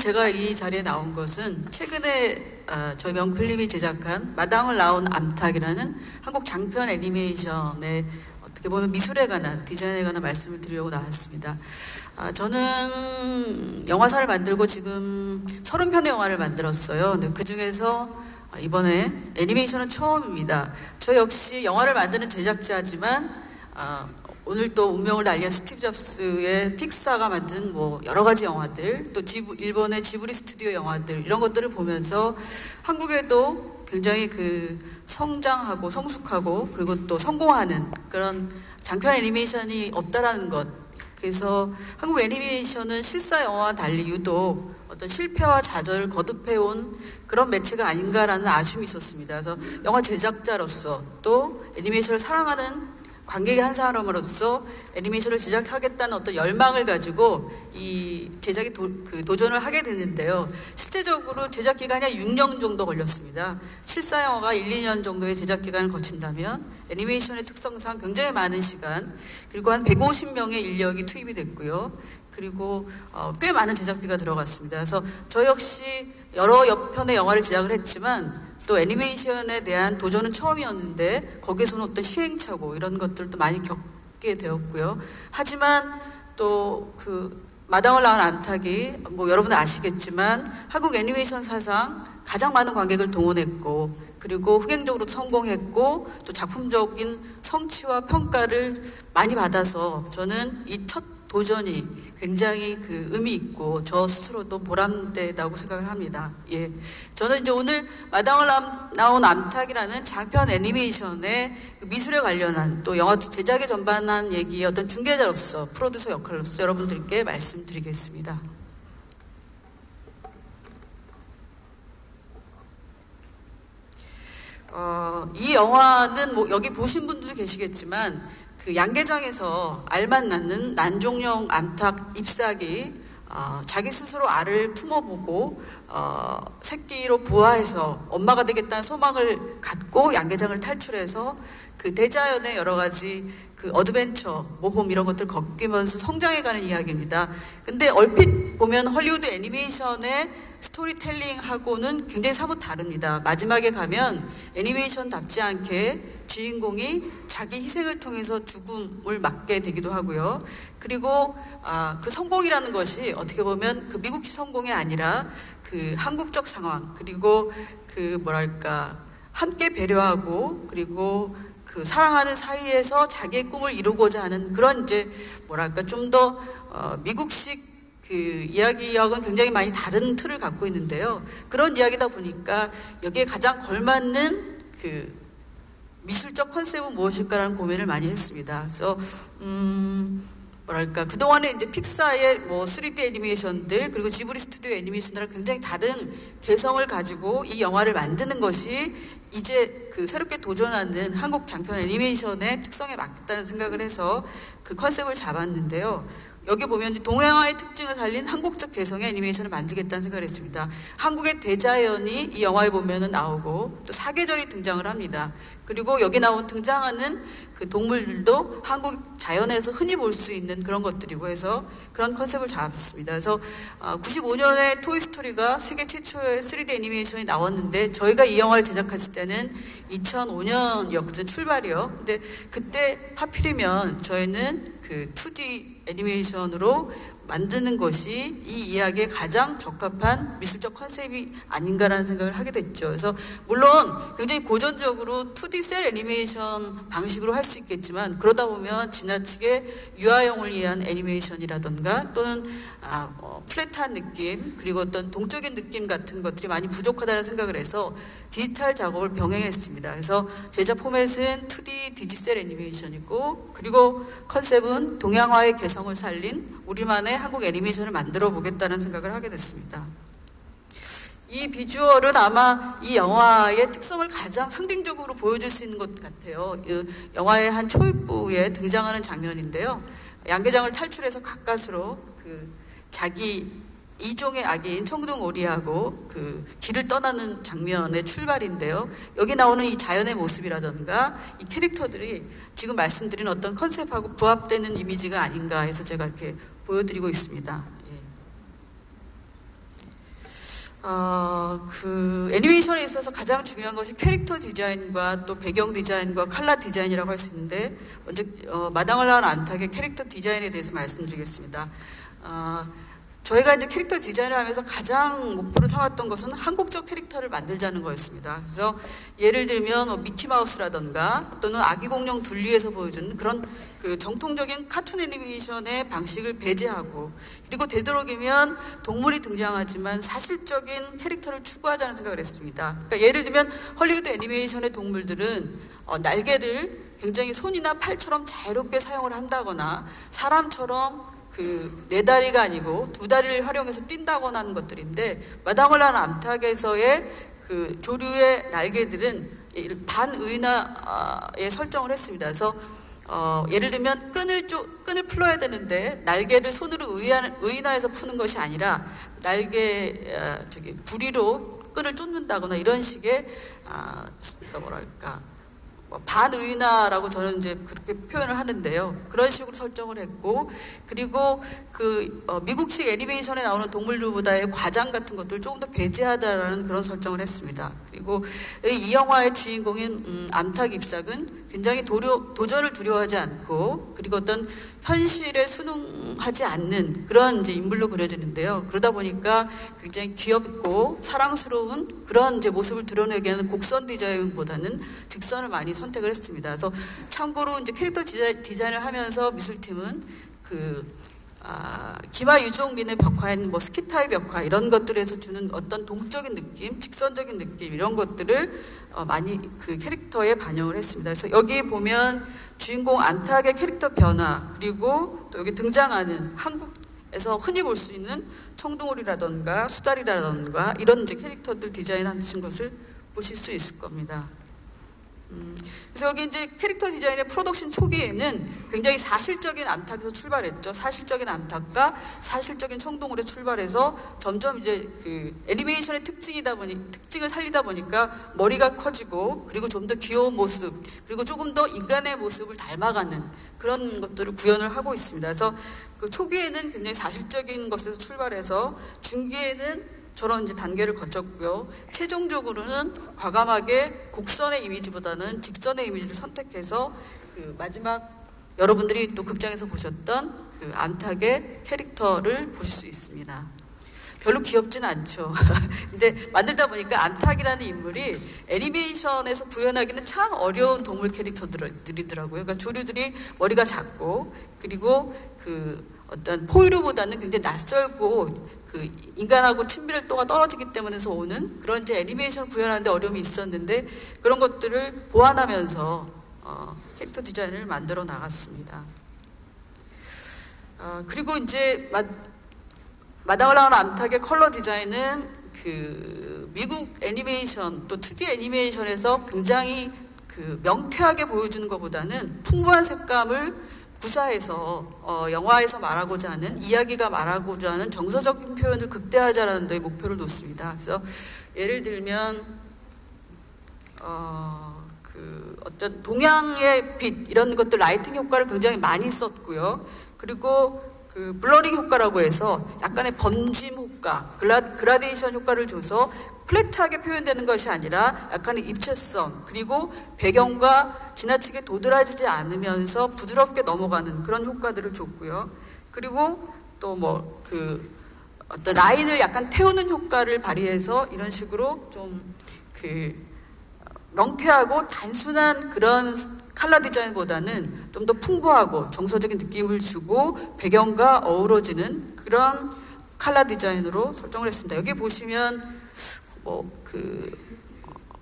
제가 이 자리에 나온 것은 최근에 저희 명필님이 제작한 마당을 나온 암탉이라는 한국 장편 애니메이션의 어떻게 보면 미술에 관한, 디자인에 관한 말씀을 드리려고 나왔습니다. 저는 영화사를 만들고 지금 30편의 영화를 만들었어요. 근데 그 중에서 이번에 애니메이션은 처음입니다. 저 역시 영화를 만드는 제작자지만 오늘 또 운명을 달리한 스티브 잡스의 픽사가 만든 뭐 여러 가지 영화들, 또 일본의 지브리 스튜디오 영화들, 이런 것들을 보면서 한국에도 굉장히 그 성장하고 성숙하고 그리고 또 성공하는 그런 장편 애니메이션이 없다라는 것. 그래서 한국 애니메이션은 실사 영화와 달리 유독 어떤 실패와 좌절을 거듭해온 그런 매체가 아닌가라는 아쉬움이 있었습니다. 그래서 영화 제작자로서 또 애니메이션을 사랑하는 관객의 한 사람으로서 애니메이션을 제작하겠다는 어떤 열망을 가지고 이 제작에 도전을 하게 됐는데요. 실제적으로 제작 기간이 한 6년 정도 걸렸습니다. 실사 영화가 1, 2년 정도의 제작 기간을 거친다면 애니메이션의 특성상 굉장히 많은 시간, 그리고 한 150명의 인력이 투입이 됐고요. 그리고 꽤 많은 제작비가 들어갔습니다. 그래서 저 역시 여러 편의 영화를 제작을 했지만 또 애니메이션에 대한 도전은 처음이었는데 거기서는 어떤 시행착오 이런 것들도 많이 겪게 되었고요. 하지만 또 그 마당을 낳은 암탉이 뭐 여러분 아시겠지만 한국 애니메이션 사상 가장 많은 관객을 동원했고, 그리고 흥행적으로도 성공했고, 또 작품적인 성취와 평가를 많이 받아서 저는 이 첫 도전이 굉장히 그 의미 있고 저 스스로도 보람되다고 생각을 합니다. 예, 저는 이제 오늘 마당을 나온 암탉이라는 장편 애니메이션의 미술에 관련한 또 영화 제작에 전반한 얘기의 어떤 중개자로서, 프로듀서 역할로서 여러분들께 말씀드리겠습니다. 이 영화는 뭐 여기 보신 분들도 계시겠지만 그 양계장에서 알만 낳는 난종령 암탉 잎사귀, 자기 스스로 알을 품어보고 새끼로 부화해서 엄마가 되겠다는 소망을 갖고 양계장을 탈출해서 그 대자연의 여러 가지 그 어드벤처, 모험 이런 것들 겪으면서 성장해가는 이야기입니다. 근데 얼핏 보면 헐리우드 애니메이션의 스토리텔링하고는 굉장히 사뭇 다릅니다. 마지막에 가면 애니메이션답지 않게 주인공이 자기 희생을 통해서 죽음을 맞게 되기도 하고요. 그리고 그 성공이라는 것이 어떻게 보면 그 미국식 성공이 아니라 그 한국적 상황, 그리고 그 뭐랄까 함께 배려하고 그리고 그 사랑하는 사이에서 자기의 꿈을 이루고자 하는 그런 이제 뭐랄까 좀 더 미국식 그 이야기하고는 굉장히 많이 다른 틀을 갖고 있는데요. 그런 이야기다 보니까 여기에 가장 걸맞는 그 미술적 컨셉은 무엇일까라는 고민을 많이 했습니다. 그래서 뭐랄까 그동안에 이제 픽사의 뭐 3D 애니메이션들 그리고 지브리 스튜디오 애니메이션들랑 굉장히 다른 개성을 가지고 이 영화를 만드는 것이 이제 그 새롭게 도전하는 한국 장편 애니메이션의 특성에 맞겠다는 생각을 해서 그 컨셉을 잡았는데요. 여기 보면 동양화의 특징을 살린 한국적 개성의 애니메이션을 만들겠다는 생각을 했습니다. 한국의 대자연이 이 영화에 보면은 나오고 또 사계절이 등장을 합니다. 그리고 여기 등장하는 그 동물들도 한국 자연에서 흔히 볼 수 있는 그런 것들이고 해서 그런 컨셉을 잡았습니다. 그래서 95년에 토이스토리가 세계 최초의 3D 애니메이션이 나왔는데 저희가 이 영화를 제작했을 때는 2005년이었거든요. 출발이요. 근데 그때 하필이면 저희는 그 2D 애니메이션으로 만드는 것이 이 이야기에 가장 적합한 미술적 컨셉이 아닌가라는 생각을 하게 됐죠. 그래서 물론 굉장히 고전적으로 2D 셀 애니메이션 방식으로 할 수 있겠지만 그러다 보면 지나치게 유아용을 위한 애니메이션이라던가 또는 플랫한 느낌 그리고 어떤 동적인 느낌 같은 것들이 많이 부족하다는 생각을 해서 디지털 작업을 병행했습니다. 그래서 제작 포맷은 2D 디지셀 애니메이션이고 그리고 컨셉은 동양화의 개성을 살린 우리만의 한국 애니메이션을 만들어 보겠다는 생각을 하게 됐습니다. 이 비주얼은 아마 이 영화의 특성을 가장 상징적으로 보여줄 수 있는 것 같아요. 영화의 한 초입부에 등장하는 장면인데요. 양계장을 탈출해서 가까스로 그 자기 이종의 아기인 청둥오리하고 그 길을 떠나는 장면의 출발인데요. 여기 나오는 이 자연의 모습이라던가 이 캐릭터들이 지금 말씀드린 어떤 컨셉하고 부합되는 이미지가 아닌가 해서 제가 이렇게 보여드리고 있습니다. 예. 그 애니메이션에 있어서 가장 중요한 것이 캐릭터 디자인과 또 배경 디자인과 컬러 디자인이라고 할 수 있는데, 먼저 마당을 낳은 암탉의 캐릭터 디자인에 대해서 말씀드리겠습니다. 저희가 이제 캐릭터 디자인을 하면서 가장 목표로 삼았던 것은 한국적 캐릭터를 만들자는 거였습니다. 그래서 예를 들면 미키마우스라던가 또는 아기공룡 둘리에서 보여주는 그런 그 정통적인 카툰 애니메이션의 방식을 배제하고, 그리고 되도록이면 동물이 등장하지만 사실적인 캐릭터를 추구하자는 생각을 했습니다. 그러니까 예를 들면 헐리우드 애니메이션의 동물들은 날개를 굉장히 손이나 팔처럼 자유롭게 사용을 한다거나 사람처럼 그 네 다리가 아니고 두 다리를 활용해서 뛴다거나 하는 것들인데, 마당을 낳은 암탉에서의 그 조류의 날개들은 반의나에 설정을 했습니다. 그래서 예를 들면 끈을 풀어야 되는데 날개를 손으로 의인화해서 푸는 것이 아니라 부리로 끈을 쫓는다거나 이런 식의 뭐랄까 반의인화라고 저는 이제 그렇게 표현을 하는데요. 그런 식으로 설정을 했고, 그리고 미국식 애니메이션에 나오는 동물들보다의 과장 같은 것들을 조금 더 배제하다라는 그런 설정을 했습니다. 그리고 이 영화의 주인공인 암탉 잎삭은 굉장히 도전을 두려워하지 않고, 그리고 어떤 현실에 순응하지 않는 그런 이제 인물로 그려지는데요. 그러다 보니까 굉장히 귀엽고 사랑스러운 그런 이제 모습을 드러내게 하는 곡선 디자인보다는 직선을 많이 선택을 했습니다. 그래서 참고로 이제 캐릭터 디자인을 하면서 미술팀은 기마 유종민의 벽화인 스키타의 벽화 이런 것들에서 주는 어떤 동적인 느낌, 직선적인 느낌 이런 것들을 많이 그 캐릭터에 반영을 했습니다. 그래서 여기 보면 주인공 암탉의 캐릭터 변화, 그리고 또 여기 등장하는 한국에서 흔히 볼 수 있는 청둥오리라던가 수달이라던가 이런 이제 캐릭터들 디자인하신 것을 보실 수 있을 겁니다. 그래서 여기 이제 캐릭터 디자인의 프로덕션 초기에는 굉장히 사실적인 암탉에서 출발했죠. 사실적인 암탉과 사실적인 청둥오리에 출발해서 점점 이제 그 애니메이션의 특징을 살리다 보니까 머리가 커지고, 그리고 좀 더 귀여운 모습, 그리고 조금 더 인간의 모습을 닮아가는 그런 것들을 구현을 하고 있습니다. 그래서 그 초기에는 굉장히 사실적인 것에서 출발해서 중기에는 저런 이제 단계를 거쳤고요. 최종적으로는 과감하게 곡선의 이미지보다는 직선의 이미지를 선택해서 그 마지막 여러분들이 또 극장에서 보셨던 그 암탉의 캐릭터를 보실 수 있습니다. 별로 귀엽진 않죠. 근데 만들다 보니까 암탉이라는 인물이 애니메이션에서 구현하기는 참 어려운 동물 캐릭터들이더라고요. 그러니까 조류들이 머리가 작고, 그리고 그 어떤 포유류보다는 굉장히 낯설고 그 인간하고 친밀도가 떨어지기 때문에서 오는 그런 이제 애니메이션 구현하는데 어려움이 있었는데, 그런 것들을 보완하면서 캐릭터 디자인을 만들어 나갔습니다. 그리고 이제 마당을 낳은 암탉의 컬러 디자인은 그 미국 애니메이션 또 2D 애니메이션에서 굉장히 그 명쾌하게 보여주는 것보다는 풍부한 색감을 구사해서 영화에서 말하고자 하는, 이야기가 말하고자 하는 정서적인 표현을 극대화하자라는 데 목표를 놓습니다. 그래서 예를 들면 그 어떤 동양의 빛 이런 것들 라이팅 효과를 굉장히 많이 썼고요. 그리고 그 블러링 효과라고 해서 약간의 번짐 효과, 그라데이션 효과를 줘서 플랫하게 표현되는 것이 아니라 약간의 입체성, 그리고 배경과 지나치게 도드라지지 않으면서 부드럽게 넘어가는 그런 효과들을 줬고요. 그리고 또 어떤 라인을 약간 태우는 효과를 발휘해서 이런 식으로 좀 명쾌하고 단순한 그런 컬러 디자인보다는 좀 더 풍부하고 정서적인 느낌을 주고 배경과 어우러지는 그런 컬러 디자인으로 설정을 했습니다. 여기 보시면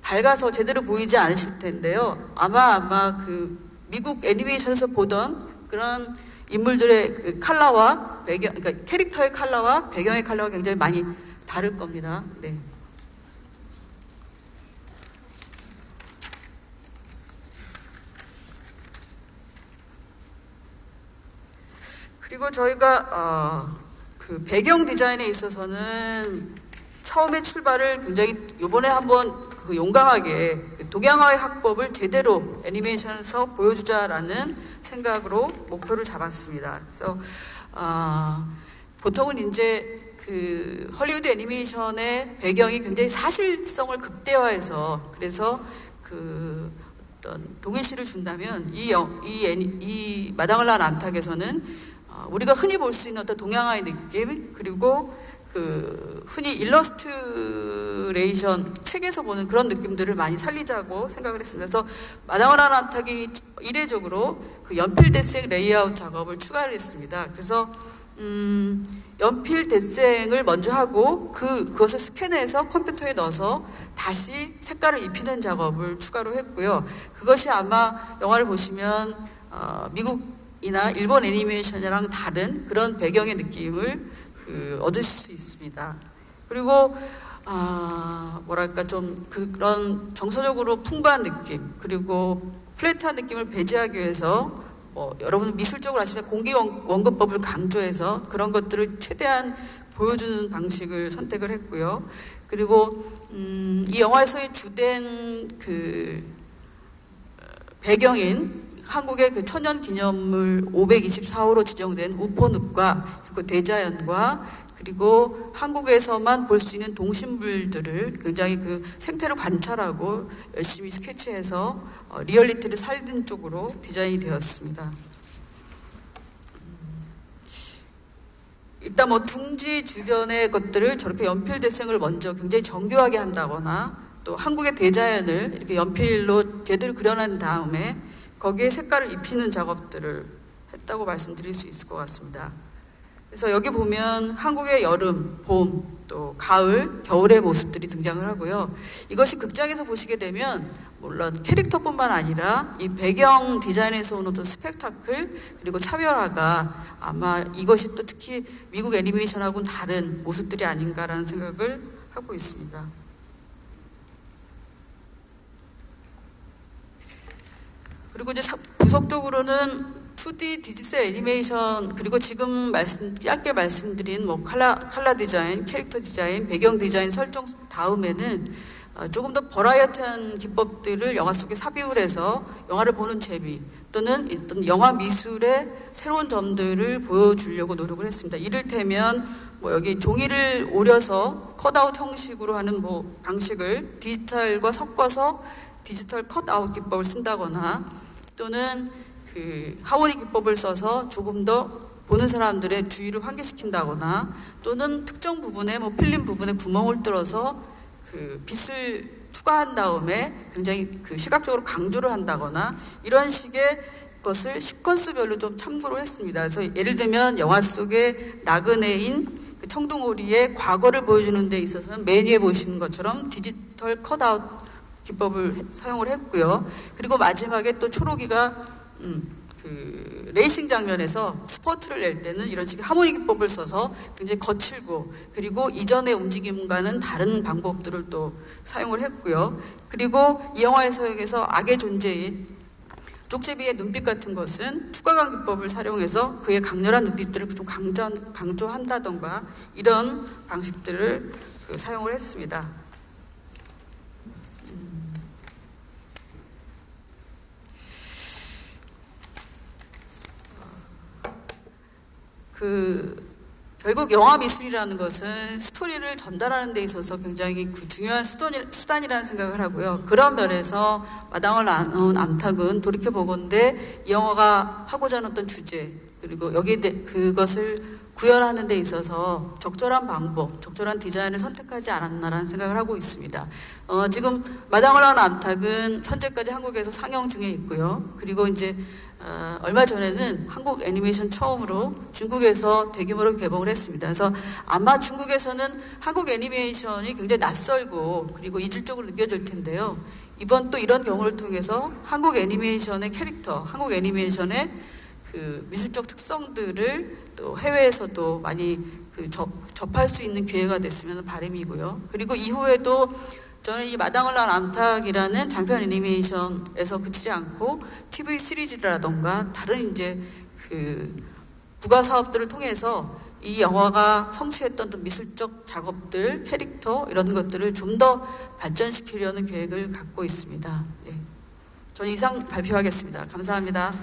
밝아서 제대로 보이지 않으실 텐데요. 아마 그 미국 애니메이션에서 보던 그런 인물들의 그 컬러와 배경, 그러니까 캐릭터의 컬러와 배경의 컬러가 굉장히 많이 다를 겁니다. 네. 그리고 저희가 그 배경 디자인에 있어서는 처음에 출발을 굉장히 이번에 한번 그 용감하게 동양화의 학법을 제대로 애니메이션에서 보여주자라는 생각으로 목표를 잡았습니다. 그래서 보통은 이제 그 헐리우드 애니메이션의 배경이 굉장히 사실성을 극대화해서, 그래서 그 어떤 동일시를 준다면 이 마당을 난 암탉에서는 우리가 흔히 볼 수 있는 어떤 동양화의 느낌, 그리고 그 흔히 일러스트레이션 책에서 보는 그런 느낌들을 많이 살리자고 생각을 했습니다. 그래서 마당을 난 암탉이 이례적으로 그 연필 대생 레이아웃 작업을 추가를 했습니다. 그래서 연필 대생을 먼저 하고 그것을 스캔해서 컴퓨터에 넣어서 다시 색깔을 입히는 작업을 추가로 했고요. 그것이 아마 영화를 보시면 미국이나 일본 애니메이션이랑 다른 그런 배경의 느낌을 얻으실 수 있습니다. 그리고 뭐랄까 좀 그런 정서적으로 풍부한 느낌, 그리고 플랫한 느낌을 배제하기 위해서 여러분 미술적으로 아시면 공기 원근법을 강조해서 그런 것들을 최대한 보여주는 방식을 선택을 했고요. 그리고 이 영화에서의 주된 그 배경인 한국의 그 천연기념물 524호로 지정된 우포늪과 그리고 대자연과 그리고 한국에서만 볼 수 있는 동식물들을 굉장히 그 생태를 관찰하고 열심히 스케치해서 리얼리티를 살린 쪽으로 디자인이 되었습니다. 일단 둥지 주변의 것들을 저렇게 연필 대생을 먼저 굉장히 정교하게 한다거나, 또 한국의 대자연을 이렇게 연필로 제대로 그려낸 다음에 거기에 색깔을 입히는 작업들을 했다고 말씀드릴 수 있을 것 같습니다. 그래서 여기 보면 한국의 여름, 봄, 또 가을, 겨울의 모습들이 등장을 하고요. 이것이 극장에서 보시게 되면 물론 캐릭터뿐만 아니라 이 배경 디자인에서 오는 어떤 스펙타클, 그리고 차별화가 아마 이것이 또 특히 미국 애니메이션하고는 다른 모습들이 아닌가라는 생각을 하고 있습니다. 그리고 이제 부속적으로는 2D 디지털 애니메이션, 그리고 지금 짧게 말씀드린 컬러 디자인, 캐릭터 디자인, 배경 디자인 설정 다음에는 조금 더 버라이어티한 기법들을 영화 속에 삽입을 해서 영화를 보는 재미, 또는 어떤 영화 미술의 새로운 점들을 보여주려고 노력을 했습니다. 이를테면 여기 종이를 오려서 컷아웃 형식으로 하는 방식을 디지털과 섞어서 디지털 컷아웃 기법을 쓴다거나, 또는 그 하모니 기법을 써서 조금 더 보는 사람들의 주의를 환기시킨다거나, 또는 특정 부분에 필름 부분에 구멍을 뚫어서 그 빛을 추가한 다음에 굉장히 그 시각적으로 강조를 한다거나, 이런 식의 것을 시퀀스별로 좀 참고를 했습니다. 그래서 예를 들면 영화 속에 나그네인 그 청둥오리의 과거를 보여주는 데 있어서는 맨 위에 보시는 것처럼 디지털 컷아웃 기법을 사용을 했고요. 그리고 마지막에 또 초록이가 그 레이싱 장면에서 스퍼트를 낼 때는 이런 식의 하모니 기법을 써서 굉장히 거칠고, 그리고 이전의 움직임과는 다른 방법들을 또 사용을 했고요. 그리고 이 영화에서 악의 존재인 쪽제비의 눈빛 같은 것은 투과감 기법을 사용해서 그의 강렬한 눈빛들을 좀 강조한다던가, 이런 방식들을 사용을 했습니다. 결국 영화 미술이라는 것은 스토리를 전달하는 데 있어서 굉장히 중요한 수단이라는 생각을 하고요. 그런 면에서 마당을 나눈 암탉은 돌이켜보건대 이 영화가 하고자 하는 어떤 주제, 그리고 그것을 구현하는 데 있어서 적절한 방법, 적절한 디자인을 선택하지 않았나라는 생각을 하고 있습니다. 지금 마당을 나눈 암탉은 현재까지 한국에서 상영 중에 있고요. 그리고 이제 얼마 전에는 한국 애니메이션 처음으로 중국에서 대규모로 개봉을 했습니다. 그래서 아마 중국에서는 한국 애니메이션이 굉장히 낯설고 그리고 이질적으로 느껴질 텐데요. 이번 또 이런 경우를 통해서 한국 애니메이션의 캐릭터, 한국 애니메이션의 그 미술적 특성들을 또 해외에서도 많이 접할 수 있는 기회가 됐으면 바람이고요. 그리고 이후에도 저는 이 마당을 난 암탉이라는 장편 애니메이션에서 그치지 않고 TV 시리즈라던가 다른 이제 그 부가 사업들을 통해서 이 영화가 성취했던 미술적 작업들, 캐릭터 이런 것들을 좀 더 발전시키려는 계획을 갖고 있습니다. 네. 저는 이상 발표하겠습니다. 감사합니다.